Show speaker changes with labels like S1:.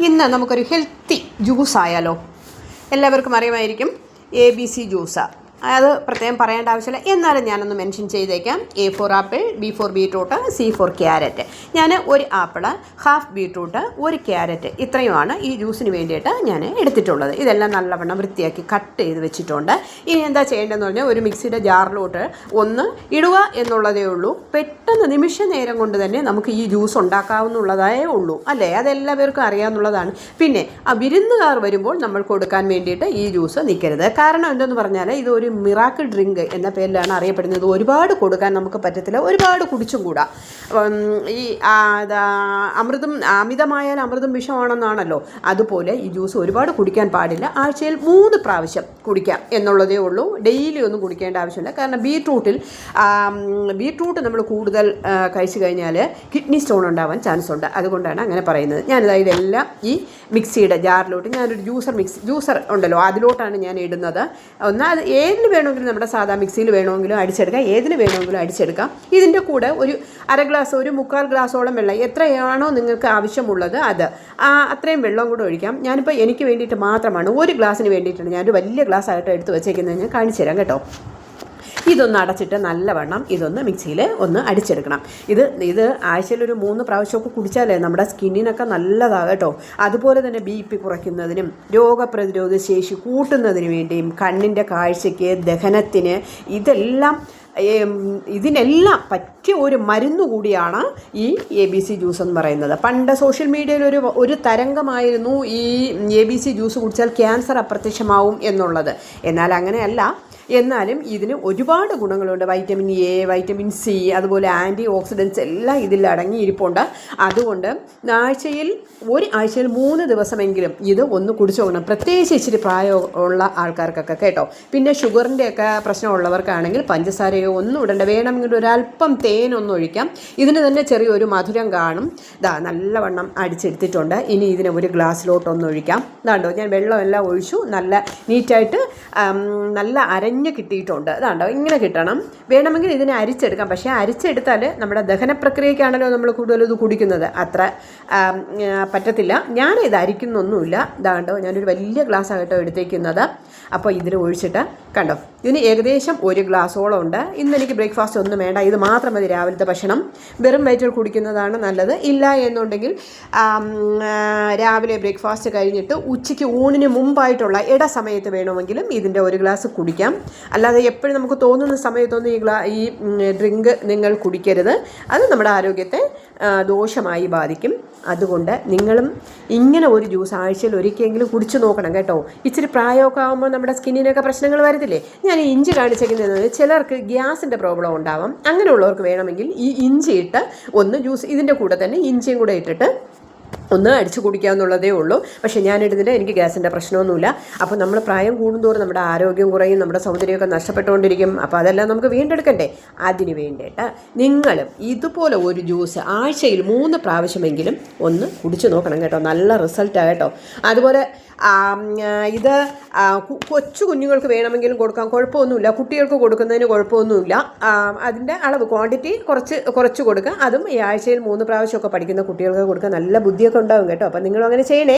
S1: ഇന്ന് നമുക്കൊരു healthy juice ആയാലോ? എല്ലാവർക്കും അറിയുമായിരിക്കും, ABC ജ്യൂസ്. അത് പ്രത്യേകം പറയേണ്ട ആവശ്യമില്ല, എന്നാലും ഞാനൊന്ന് മെൻഷൻ ചെയ്തേക്കാം. A for apple, B for beetroot, C for carrot. ഞാൻ ഒരു ആപ്പിള്, ഹാഫ് ബീട്രൂട്ട്, ഒരു ക്യാരറ്റ്, ഇത്രയുമാണ് ഈ ജ്യൂസിന് വേണ്ടിയിട്ട് ഞാൻ എടുത്തിട്ടുള്ളത്. ഇതെല്ലാം നല്ലവണ്ണം വൃത്തിയാക്കി കട്ട് ചെയ്ത് വെച്ചിട്ടുണ്ട്. ഇനി എന്താ ചെയ്യേണ്ടതെന്ന് പറഞ്ഞാൽ, ഒരു മിക്സിയുടെ ജാറിലോട്ട് ഒന്ന് ഇടുക എന്നുള്ളതേ ഉള്ളൂ. പെട്ടെന്ന് നിമിഷ നേരം കൊണ്ട് തന്നെ നമുക്ക് ഈ ജ്യൂസ് ഉണ്ടാക്കാവുന്നതേ ഉള്ളൂ, അല്ലേ? അതെല്ലാവർക്കും അറിയാവുന്നതാണ്. പിന്നെ ആ വിരുന്നുകാർ വരുമ്പോൾ നമ്മൾ കൊടുക്കാൻ വേണ്ടിയിട്ട് ഈ ജ്യൂസ് നിൽക്കരുത്. കാരണം എന്തെന്ന് പറഞ്ഞാൽ, ഇതൊരു മിറാക്കിൾ ഡ്രിങ്ക് എന്ന പേരിലാണ് അറിയപ്പെടുന്നത്. ഒരുപാട് കൊടുക്കാൻ നമുക്ക് പറ്റത്തില്ല, ഒരുപാട് കുടിച്ചും കൂടാ. ഈ അമൃതം അമിതമായാൽ അമൃതം വിഷമാണെന്നാണല്ലോ, അതുപോലെ ഈ ജ്യൂസ് ഒരുപാട് കുടിക്കാൻ പാടില്ല. ആഴ്ചയിൽ 3 പ്രാവശ്യം കുടിക്കാം എന്നുള്ളതേ ഉള്ളൂ. ഡെയിലി ഒന്നും കുടിക്കേണ്ട ആവശ്യമില്ല. കാരണം ബീട്രൂട്ട് നമ്മൾ കൂടുതൽ കഴിച്ചു കഴിഞ്ഞാൽ കിഡ്നി സ്റ്റോൺ ഉണ്ടാവാൻ ചാൻസ് ഉണ്ട്. അതുകൊണ്ടാണ് അങ്ങനെ പറയുന്നത്. ഞാനിതാ ഇതെല്ലാം ഈ മിക്സിയുടെ ജാറിലോട്ട്, ഞാനൊരു ജ്യൂസർ ഉണ്ടല്ലോ, അതിലോട്ടാണ് ഞാൻ ഇടുന്നത്. അത് ഏതിന് വേണമെങ്കിലും, നമ്മുടെ സാധാ മിക്സിയിൽ വേണമെങ്കിലും അടിച്ചെടുക്കാം, ഏതിന് വേണമെങ്കിലും അടിച്ചെടുക്കാം. ഇതിൻ്റെ കൂടെ ഒരു 1/2 ഗ്ലാസ്, ഒരു 3/4 ഗ്ലാസോളം വെള്ളം, എത്രയാണോ നിങ്ങൾക്ക് ആവശ്യമുള്ളത് അത്രയും വെള്ളം കൂടെ ഒഴിക്കാം. ഞാനിപ്പോൾ എനിക്ക് വേണ്ടിയിട്ട് മാത്രമാണ്, 1 ഗ്ലാസ്സിന് വേണ്ടിയിട്ടാണ് ഞാനൊരു വലിയ ഗ്ലാസ് ആയിട്ട് എടുത്ത് വെച്ചേക്കുന്നത്. ഞാൻ കാണിച്ചു തരാം കേട്ടോ. ഇതൊന്ന് അടച്ചിട്ട് നല്ലവണ്ണം ഇതൊന്ന് മിക്സിയിൽ ഒന്ന് അടിച്ചെടുക്കണം. ഇത് ആഴ്ചയിൽ ഒരു 3 പ്രാവശ്യമൊക്കെ കുടിച്ചാലേ നമ്മുടെ സ്കിന്നിനൊക്കെ നല്ലതാണ് കേട്ടോ. അതുപോലെ തന്നെ BP കുറയ്ക്കുന്നതിനും രോഗപ്രതിരോധ ശേഷി കൂട്ടുന്നതിന് വേണ്ടിയും കണ്ണിൻ്റെ കാഴ്ചയ്ക്ക്, ദഹനത്തിന്, ഇതിനെല്ലാം പറ്റിയ ഒരു മരുന്ന് കൂടിയാണ് ഈ ABC ജ്യൂസ് എന്ന് പറയുന്നത്. പണ്ട് സോഷ്യൽ മീഡിയയിൽ ഒരു തരംഗമായിരുന്നു ഈ ABC ജ്യൂസ് കുടിച്ചാൽ ക്യാൻസർ അപ്രത്യക്ഷമാവും എന്നുള്ളത്. എന്നാൽ അങ്ങനെയല്ല. എന്നാലും ഇതിന് ഒരുപാട് ഗുണങ്ങളുണ്ട്. വൈറ്റമിൻ A, വൈറ്റമിൻ C, അതുപോലെ ആൻറ്റി ഓക്സിഡൻസ് എല്ലാം ഇതിൽ അടങ്ങിയിരിപ്പുണ്ട്. അതുകൊണ്ട് ആഴ്ചയിൽ 3 ദിവസമെങ്കിലും ഇത് ഒന്ന് കുടിച്ചു നോക്കണം. പ്രത്യേകിച്ച് ഇച്ചിരി പ്രായമുള്ള ആൾക്കാർക്കൊക്കെ കേട്ടോ. പിന്നെ ഷുഗറിൻ്റെയൊക്കെ പ്രശ്നമുള്ളവർക്കാണെങ്കിൽ പഞ്ചസാരയോ ഒന്നും ഇടണ്ട. വേണമെങ്കിൽ ഒരല്പം തേനൊന്നും ഒഴിക്കാം. ഇതിന് തന്നെ ചെറിയൊരു മധുരം കാണും. നല്ലവണ്ണം അടിച്ചെടുത്തിട്ടുണ്ട്. ഇനി ഇതിനെ ഒരു ഗ്ലാസ്സിലോട്ടൊന്ന് ഒഴിക്കാം. ഇതാണ്ടോ, ഞാൻ വെള്ളമെല്ലാം ഒഴിച്ചു. നല്ല നീറ്റായിട്ട് നല്ല അരഞ്ഞ് കിട്ടിയിട്ടുണ്ട്. അതാണ്ടോ, ഇങ്ങനെ കിട്ടണം. വേണമെങ്കിൽ ഇതിനെ അരിച്ചെടുക്കാം. പക്ഷേ അരിച്ചെടുത്താൽ നമ്മുടെ ദഹന പ്രക്രിയയ്ക്കാണല്ലോ നമ്മൾ കൂടുതൽ ഇത് കുടിക്കുന്നത്, അത്ര പറ്റത്തില്ല. ഞാനിത് അരിക്കുന്നൊന്നുമില്ല. ഇതാണ്ടോ, ഞാനൊരു വലിയ ഗ്ലാസ് ആയിട്ടോ എടുത്തേക്കുന്നത്. അപ്പോൾ ഇതിൽ ഒഴിച്ചിട്ട് കണ്ടോ, ഇതിന് ഏകദേശം 1 ഗ്ലാസോളം ഉണ്ട്. ഇന്ന് എനിക്ക് ബ്രേക്ക്ഫാസ്റ്റ് ഒന്നും വേണ്ട, ഇത് മാത്രം മതി രാവിലത്തെ ഭക്ഷണം. വെറും വയറ്റിൽ കുടിക്കുന്നതാണ് നല്ലത്. ഇല്ല എന്നുണ്ടെങ്കിൽ രാവിലെ ബ്രേക്ക്ഫാസ്റ്റ് കഴിഞ്ഞിട്ട് ഉച്ചയ്ക്ക് ഊണിന് മുമ്പായിട്ടുള്ള സമയത്ത് വേണമെങ്കിലും ഇതിൻ്റെ 1 ഗ്ലാസ് കുടിക്കാം. അല്ലാതെ എപ്പോഴും നമുക്ക് തോന്നുന്ന സമയത്തൊന്നും ഈ ഡ്രിങ്ക് നിങ്ങൾ കുടിക്കരുത്. അത് നമ്മുടെ ആരോഗ്യത്തെ ദോഷമായി ബാധിക്കും. അതുകൊണ്ട് നിങ്ങളും ഇങ്ങനെ ഒരു ജ്യൂസ് ആഴ്ചയിൽ ഒരിക്കലെങ്കിലും കുടിച്ചു നോക്കണം കേട്ടോ. ഇച്ചിരി പ്രായമൊക്കെ ആകുമ്പോൾ നമ്മുടെ സ്കിന്നിനൊക്കെ പ്രശ്നങ്ങൾ വരത്തില്ലേ. ഞാൻ ഈ ഇഞ്ചി കാണിച്ചേക്കുന്നത് ചിലർക്ക് ഗ്യാസിൻ്റെ പ്രോബ്ലം ഉണ്ടാവാം. അങ്ങനെയുള്ളവർക്ക് വേണമെങ്കിൽ ഈ ഇഞ്ചി ഇട്ട് ഒന്ന് ജ്യൂസ്, ഇതിൻ്റെ കൂടെ തന്നെ ഇഞ്ചിയും കൂടെ ഇട്ടിട്ട് ഒന്ന് അടിച്ചു കുടിക്കാമെന്നുള്ളതേ ഉള്ളൂ. പക്ഷേ ഞാനിടുന്നില്ല, എനിക്ക് ഗ്യാസിൻ്റെ പ്രശ്നമൊന്നുമില്ല. അപ്പോൾ നമ്മൾ പ്രായം കൂടുന്തോറും നമ്മുടെ ആരോഗ്യം കുറയും, നമ്മുടെ സൗന്ദര്യമൊക്കെ നഷ്ടപ്പെട്ടുകൊണ്ടിരിക്കും. അപ്പോൾ അതെല്ലാം നമുക്ക് വീണ്ടെടുക്കണ്ടേ? അതിന് വേണ്ടിയിട്ട് നിങ്ങളും ഇതുപോലെ ഒരു ജ്യൂസ് ആഴ്ചയിൽ 3 പ്രാവശ്യമെങ്കിലും ഒന്ന് കുടിച്ചു നോക്കണം കേട്ടോ. നല്ല റിസൾട്ടാണ് കേട്ടോ. അതുപോലെ ഇത് കൊച്ചു കുഞ്ഞുങ്ങൾക്ക് വേണമെങ്കിലും കൊടുക്കാം, കുഴപ്പമൊന്നുമില്ല. കുട്ടികൾക്ക് കൊടുക്കുന്നതിന് കുഴപ്പമൊന്നുമില്ല. അതിൻ്റെ അളവ്, ക്വാണ്ടിറ്റി കുറച്ച് കൊടുക്കുക. അതും ഈ ആഴ്ചയിൽ 3 പ്രാവശ്യമൊക്കെ പഠിക്കുന്ന കുട്ടികൾക്ക് കൊടുക്കുക. നല്ല ബുദ്ധിയൊക്കെ ഉണ്ടാകും കേട്ടോ. അപ്പം നിങ്ങളും അങ്ങനെ ചെയ്യണേ.